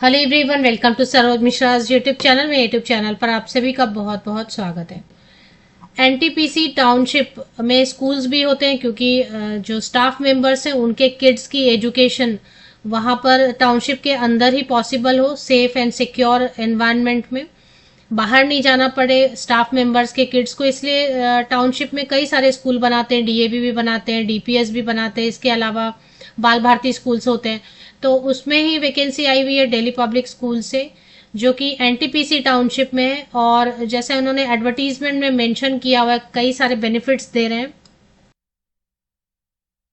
Hello everyone, welcome to Saroj Mishra's YouTube channel में। YouTube channel पर आप सभी का बहुत बहुत स्वागत है। एनटीपीसी टाउनशिप में स्कूल्स भी होते हैं क्योंकि जो स्टाफ मेंबर्स हैं उनके किड्स की एजुकेशन वहां पर टाउनशिप के अंदर ही पॉसिबल हो, सेफ एंड सिक्योर एनवायरनमेंट में, बाहर नहीं जाना पड़े स्टाफ मेंबर्स के किड्स को। इसलिए टाउनशिप में कई सारे स्कूल बनाते हैं, डीएवी भी बनाते हैं, डीपीएस भी बनाते हैं, इसके अलावा बाल भारती स्कूल्स होते हैं। तो उसमें ही वैकेंसी आई हुई है दिल्ली पब्लिक स्कूल से, जो कि एनटीपीसी टाउनशिप में है। और जैसे उन्होंने एडवर्टीजमेंट में मेंशन किया हुआ है, कई सारे बेनिफिट्स दे रहे हैं।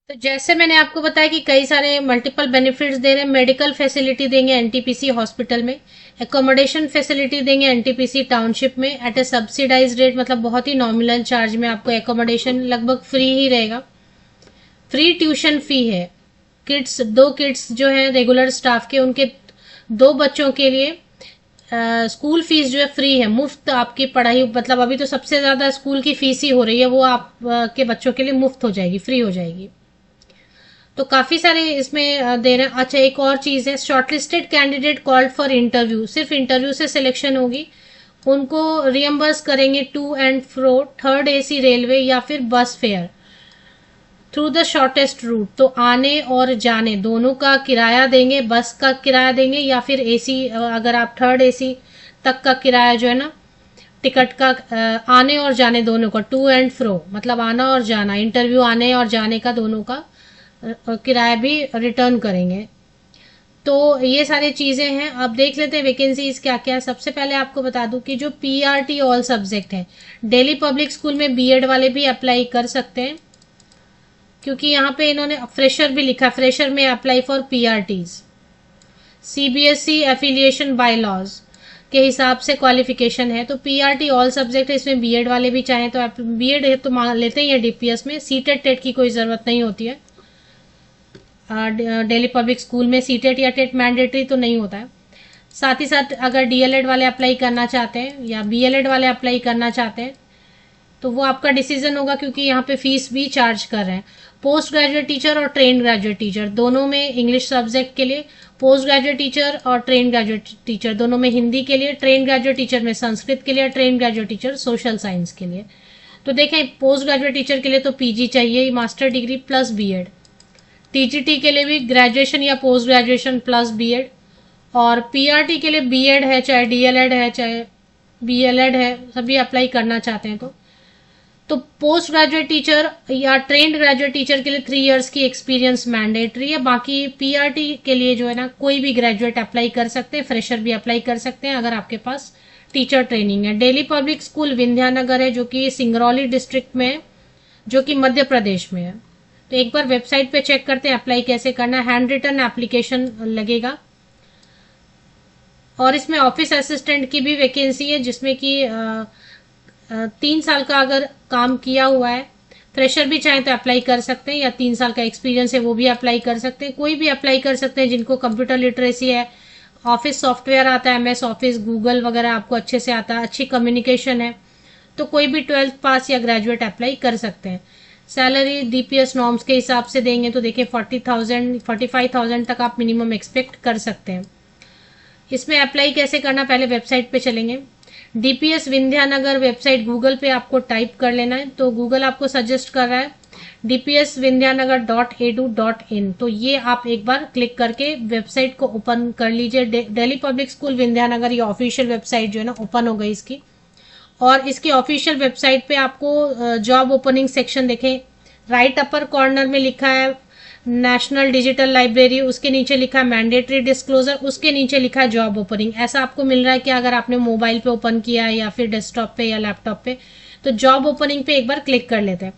तो जैसे मैंने आपको बताया कि कई सारे मल्टीपल बेनिफिट्स दे रहे हैं। मेडिकल फैसिलिटी देंगे एनटीपीसी हॉस्पिटल में, एकोमोडेशन फैसिलिटी देंगे एनटीपीसी टाउनशिप में एट ए सब्सिडाइज रेट, मतलब बहुत ही नॉमिनल चार्ज में आपको एकोमोडेशन लगभग फ्री ही रहेगा। फ्री ट्यूशन फी है। दो किड्स जो है रेगुलर स्टाफ के, उनके दो बच्चों के लिए स्कूल फीस जो है फ्री है, मुफ्त आपकी पढ़ाई। मतलब अभी तो सबसे ज्यादा स्कूल की फीस ही हो रही है, वो आप के बच्चों के लिए मुफ्त हो जाएगी, फ्री हो जाएगी। तो काफी सारे इसमें दे रहे हैं। अच्छा, एक और चीज है, shortlisted candidate called for interview, सिर्फ इंटरव्यू से सिलेक्शन होगी, उनको रियम्बर्स करेंगे to and fro third AC railway या फिर bus fare through the shortest route. तो आने और जाने दोनों का किराया देंगे, बस का किराया देंगे या फिर एसी, अगर आप थर्ड एसी तक का किराया जो है ना टिकट का, आने और जाने दोनों का, टू एंड फ्रो मतलब आना और जाना, इंटरव्यू आने और जाने का दोनों का किराया भी रिटर्न करेंगे। तो ये सारी चीजें हैं। अब देख लेते हैं वैकेंसीज क्या क्या है। सबसे पहले आपको बता दूं कि जो पीआरटी ऑल सब्जेक्ट है, दिल्ली पब्लिक स्कूल में बीएड वाले भी अप्लाई कर सकते हैं, क्योंकि यहाँ पे इन्होंने फ्रेशर भी लिखा, फ्रेशर में apply for PRTs. CBSE affiliation bylaws के हिसाब से क्वालिफिकेशन है। तो पीआरटी ऑल सब्जेक्ट है, इसमें बीएड वाले भी चाहें तो बीएड है तो मान लेते हैं डीपीएस में। सीटेट टेट की कोई जरूरत नहीं होती है दिल्ली पब्लिक स्कूल में। सीटेट या टेट मैंडेटरी तो नहीं होता है। साथ ही साथ अगर डीएलएड वाले अप्लाई करना चाहते हैं या बीएलएड वाले अप्लाई करना चाहते हैं तो वो आपका डिसीजन होगा, क्योंकि यहाँ पे फीस भी चार्ज कर रहे हैं। पोस्ट ग्रेजुएट टीचर और ट्रेन ग्रेजुएट टीचर दोनों में इंग्लिश सब्जेक्ट के लिए, पोस्ट ग्रेजुएट टीचर और ट्रेन ग्रेजुएट टीचर दोनों में हिंदी के लिए, ट्रेन ग्रेजुएट टीचर में संस्कृत के लिए, train graduate teacher social science के लिए। तो देखें, पोस्ट ग्रेजुएट टीचर के लिए तो पीजी चाहिए, master degree plus BEd. TGT के लिए भी ग्रेजुएशन या पोस्ट ग्रेजुएशन प्लस बीएड। और पीआरटी के लिए बीएड है, चाहे डीएलएड है, चाहे बीएलएड है, सभी अप्लाई करना चाहते हैं। तो पोस्ट ग्रेजुएट टीचर या ट्रेंड ग्रेजुएट टीचर के लिए 3 इयर्स की एक्सपीरियंस मैंडेटरी है। बाकी पीआरटी के लिए जो है ना, कोई भी ग्रेजुएट अप्लाई कर सकते हैं, फ्रेशर भी अप्लाई कर सकते हैं अगर आपके पास टीचर ट्रेनिंग है। दिल्ली पब्लिक स्कूल विंध्यानगर है, जो कि सिंगरौली डिस्ट्रिक्ट में है, जो कि मध्य प्रदेश में है। तो एक बार वेबसाइट पे चेक करते हैं अप्लाई कैसे करना है। हैंड रिटन एप्लीकेशन लगेगा। और इसमें ऑफिस असिस्टेंट की भी वैकेंसी है, जिसमें कि 3 साल का अगर काम किया हुआ है, फ्रेशर भी चाहे तो अप्लाई कर सकते हैं, या 3 साल का एक्सपीरियंस है वो भी अप्लाई कर सकते हैं। कोई भी अप्लाई कर सकते हैं जिनको कंप्यूटर लिटरेसी है, ऑफिस सॉफ्टवेयर आता है, एमएस ऑफिस, गूगल वगैरह आपको अच्छे से आता है, अच्छी कम्युनिकेशन है, तो कोई भी 12th पास या ग्रेजुएट अप्लाई कर सकते हैं। सैलरी डीपीएस नॉर्म्स के हिसाब से देंगे तो देखिए 45,000 तक आप मिनिमम एक्सपेक्ट कर सकते हैं। इसमें अप्लाई कैसे करना, पहले वेबसाइट पे चलेंगे। डीपीएस विंध्यानगर वेबसाइट गूगल पे आपको टाइप कर लेना है। तो गूगल आपको सजेस्ट कर रहा है dpsvindhyanagар.edu.in। तो ये आप एक बार क्लिक करके वेबसाइट को ओपन कर लीजिए। दिल्ली पब्लिक स्कूल विंध्यानगर, ये ऑफिशियल वेबसाइट जो है ना ओपन हो गई इसकी। और इसकी ऑफिशियल वेबसाइट पे आपको जॉब ओपनिंग सेक्शन देखें, राइट अपर कॉर्नर में लिखा है नेशनल डिजिटल लाइब्रेरी, उसके नीचे लिखा है मैंडेटरी डिस्क्लोजर, उसके नीचे लिखा है जॉब ओपनिंग। ऐसा आपको मिल रहा है कि अगर आपने मोबाइल पे ओपन किया है या फिर डेस्कटॉप पे या लैपटॉप पे, तो जॉब ओपनिंग पे एक बार क्लिक कर लेते हैं।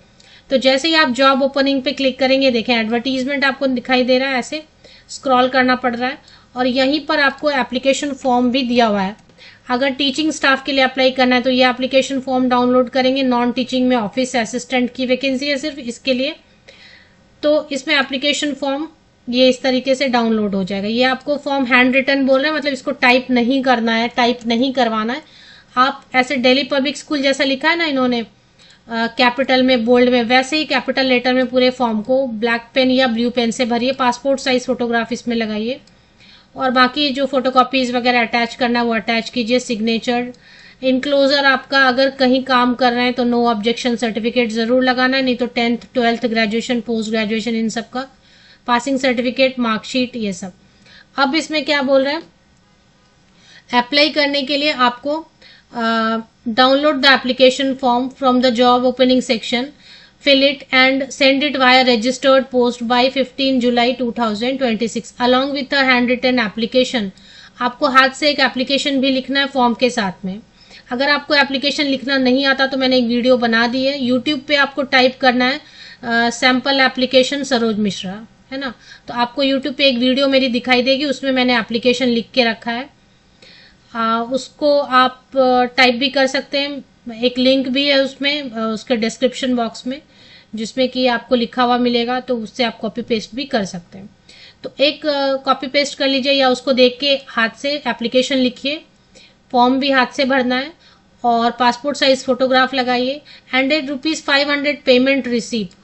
तो जैसे ही आप जॉब ओपनिंग पे क्लिक करेंगे, देखें एडवर्टीजमेंट आपको दिखाई दे रहा है, ऐसे स्क्रॉल करना पड़ रहा है। और यहीं पर आपको एप्लीकेशन फॉर्म भी दिया हुआ है। अगर टीचिंग स्टाफ के लिए अप्लाई करना है तो ये एप्लीकेशन फॉर्म डाउनलोड करेंगे। नॉन टीचिंग में ऑफिस असिस्टेंट की वैकेंसी है सिर्फ इसके लिए, तो इसमें एप्लीकेशन फॉर्म ये इस तरीके से डाउनलोड हो जाएगा। ये आपको फॉर्म हैंड रिटन बोल रहे हैं, मतलब इसको टाइप नहीं करना है, टाइप नहीं करवाना है। आप ऐसे दिल्ली पब्लिक स्कूल जैसा लिखा है ना इन्होंने कैपिटल में, बोल्ड में, वैसे ही कैपिटल लेटर में पूरे फॉर्म को ब्लैक पेन या ब्लू पेन से भरिए। पासपोर्ट साइज फोटोग्राफ इसमें लगाइए और बाकी जो फोटोकॉपीज वगैरह अटैच करना है वो अटैच कीजिए। सिग्नेचर, इनक्लोजर आपका अगर कहीं काम कर रहे हैं तो नो ऑब्जेक्शन सर्टिफिकेट जरूर लगाना है, नहीं तो 10th 12th graduation post graduation in सब का पासिंग सर्टिफिकेट, मार्कशीट, ये सब। अब इसमें क्या बोल रहे हैं, अप्लाई करने के लिए आपको download the application form from the job opening section, fill it and send it via registered post by 15 July 2026 along with a handwritten application। आपको हाथ से एक एप्लीकेशन भी लिखना है फॉर्म के साथ में। अगर आपको एप्लीकेशन लिखना नहीं आता तो मैंने एक वीडियो बना दी है यूट्यूब पे, आपको टाइप करना है सैम्पल एप्लीकेशन सरोज मिश्रा, है ना। तो आपको यूट्यूब पे एक वीडियो मेरी दिखाई देगी, उसमें मैंने एप्लीकेशन लिख के रखा है। उसको आप टाइप भी कर सकते हैं, एक लिंक भी है उसमें उसके डिस्क्रिप्शन बॉक्स में, जिसमें कि आपको लिखा हुआ मिलेगा, तो उससे आप कॉपी पेस्ट भी कर सकते हैं। तो एक कॉपी पेस्ट कर लीजिए या उसको देख के हाथ से एप्लीकेशन लिखिए, फॉर्म भी हाथ से भरना है और पासपोर्ट साइज फोटोग्राफ लगाइए। 100 रुपीज 500 पेमेंट रिसीप्ट,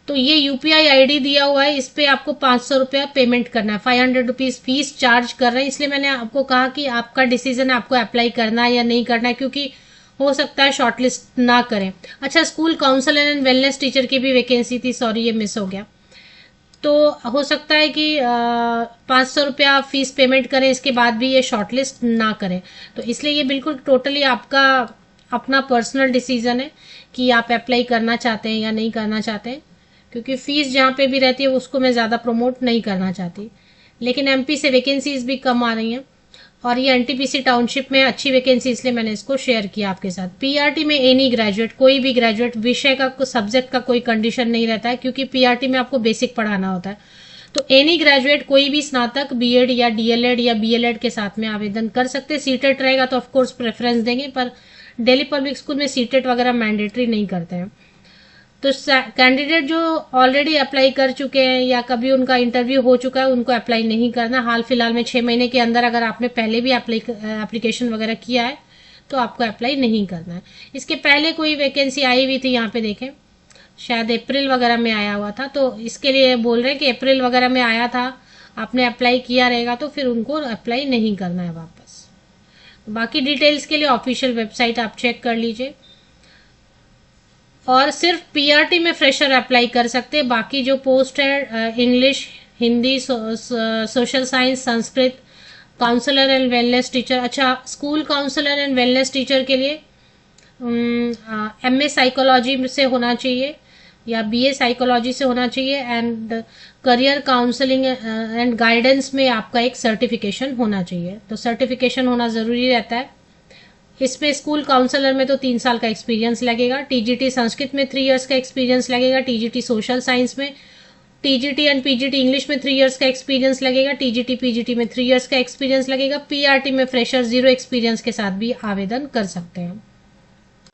तो ये यूपीआई आईडी दिया हुआ है, इस पे आपको 500 रुपया पेमेंट करना है। 500 रुपीज फीस चार्ज कर रहे हैं, इसलिए मैंने आपको कहा कि आपका डिसीजन है आपको अप्लाई करना है या नहीं करना है, क्योंकि हो सकता है शॉर्टलिस्ट ना करें। अच्छा, school counsellor and wellness teacher की भी वैकेंसी थी, सॉरी ये मिस हो गया। तो हो सकता है कि 500 रुपया फीस पेमेंट करें, इसके बाद भी ये शॉर्टलिस्ट ना करें। तो इसलिए ये बिल्कुल टोटली आपका अपना पर्सनल डिसीजन है कि आप अप्लाई करना चाहते हैं या नहीं करना चाहते हैं, क्योंकि फीस जहाँ पे भी रहती है उसको मैं ज़्यादा प्रमोट नहीं करना चाहती। लेकिन एमपी से वैकेंसीज भी कम आ रही हैं और ये एनटीपीसी टाउनशिप में अच्छी वैकेंसी, इसलिए मैंने इसको शेयर किया आपके साथ। पीआरटी में एनी ग्रेजुएट, कोई भी ग्रेजुएट, विषय का सब्जेक्ट का कोई कंडीशन नहीं रहता है, क्योंकि पीआरटी में आपको बेसिक पढ़ाना होता है। तो एनी ग्रेजुएट, कोई भी स्नातक, बीएड या डीएलएड या बीएलएड के साथ में आवेदन कर सकते हैं। सीटेट रहेगा तो ऑफकोर्स प्रेफरेंस देंगे, पर दिल्ली पब्लिक स्कूल में सीटेट वगैरह मैंडेटरी नहीं करते हैं। तो कैंडिडेट जो ऑलरेडी अप्लाई कर चुके हैं या कभी उनका इंटरव्यू हो चुका है, उनको अप्लाई नहीं करना। हाल फिलहाल में 6 महीने के अंदर अगर आपने पहले भी एप्लीकेशन वगैरह किया है तो आपको अप्लाई नहीं करना है। इसके पहले कोई वैकेंसी आई हुई थी, यहाँ पे देखें, शायद अप्रैल वगैरह में आया हुआ था, तो इसके लिए बोल रहे हैं कि अप्रैल वगैरह में आया था, आपने अप्लाई किया रहेगा तो फिर उनको अप्लाई नहीं करना है वापस। बाकी डिटेल्स के लिए ऑफिशियल वेबसाइट आप चेक कर लीजिए। और सिर्फ पीआरटी में फ्रेशर अप्लाई कर सकते हैं, बाकी जो पोस्ट है English, Hindi, social science, Sanskrit, counsellor and wellness teacher. अच्छा, school counsellor and wellness teacher के लिए एमए साइकोलॉजी से होना चाहिए या बीए साइकोलॉजी से होना चाहिए, and career counselling and guidance में आपका एक सर्टिफिकेशन होना चाहिए। तो सर्टिफिकेशन होना ज़रूरी रहता है। इसमें स्कूल काउंसलर में तो 3 साल का एक्सपीरियंस लगेगा, टीजीटी संस्कृत में 3 इयर्स का एक्सपीरियंस लगेगा, टीजीटी सोशल साइंस में, टीजीटी एंड पीजीटी इंग्लिश में 3 इयर्स का एक्सपीरियंस लगेगा, टीजीटी पीजीटी में 3 इयर्स का एक्सपीरियंस लगेगा। पीआरटी में फ्रेशर 0 एक्सपीरियंस के साथ भी आवेदन कर सकते हैं।